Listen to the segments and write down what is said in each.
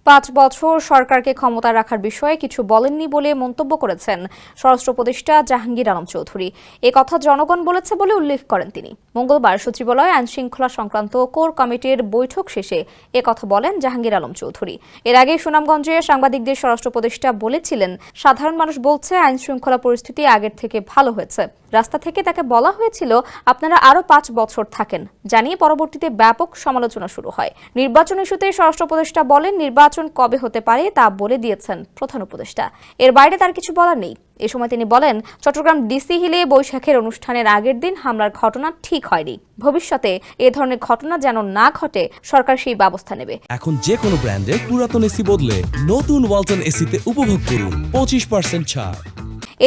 5 বছর সরকারকে ক্ষমতায় রাখার বিষয়ে কিছু বলেননি বলে মন্তব্য করেছেন স্বরাষ্ট্র উপদেষ্টা জাহাঙ্গীর আলম চৌধুরী। এ কথা জনগণ বলেছে বলে উল্লেখ করেন তিনি। মঙ্গলবার সচিবালয়ে আইনশৃঙ্খলা সংক্রান্ত কোর কমিটির বৈঠক শেষে এ কথা বলেন জাহাঙ্গীর আলম চৌধুরী। এর আগে সুনামগঞ্জে সাংবাদিকদের স্বরাষ্ট্র উপদেষ্টা বলেছিলেন, সাধারণ মানুষ বলছে আইনশৃঙ্খলা পরিস্থিতি আগের থেকে ভালো হয়েছে। রাস্তা থেকে তাকে বলা হয়েছিল আপনারা আরো 5 বছর থাকেন, জানিয়ে পরবর্তীতে ব্যাপক সমালোচনা শুরু হয়। নির্বাচন ইস্যুতে স্বরাষ্ট্র উপদেষ্টা বলেন, নির্বাচন কবে হতে পারে তা বলে দিয়েছেন প্রধান উপদেষ্টা। এর বাইরে তার কিছু বলার নেই। এ সময় তিনি বলেন, চট্টগ্রাম ডিসি হিলে বৈশাখের অনুষ্ঠানের আগের দিন হামলার ঘটনা ঠিক হয়নি। ভবিষ্যতে এ ধরনের ঘটনা যেন না ঘটে সরকার সেই ব্যবস্থা নেবে। এখন যে কোনো ব্র্যান্ডের পুরাতন এসি বদলে নতুন ওয়ালটন এসিতে উপভোগ করুন 25% ছাড়।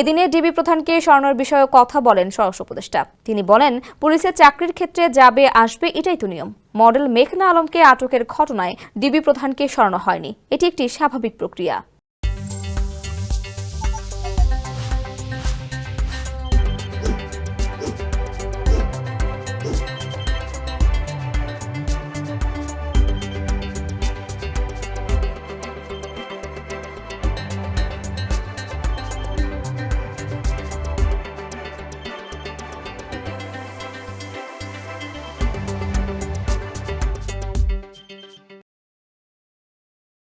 এদিনে ডিবি প্রধানকে সরানোর বিষয়ে কথা বলেন স্বরাষ্ট্র উপদেষ্টা। তিনি বলেন, পুলিশের চাকরির ক্ষেত্রে যাবে আসবে এটাই তো নিয়ম। মডেল মেঘনা আলমকে আটকের ঘটনায় ডিবি প্রধানকে সরানো হয়নি, এটি একটি স্বাভাবিক প্রক্রিয়া।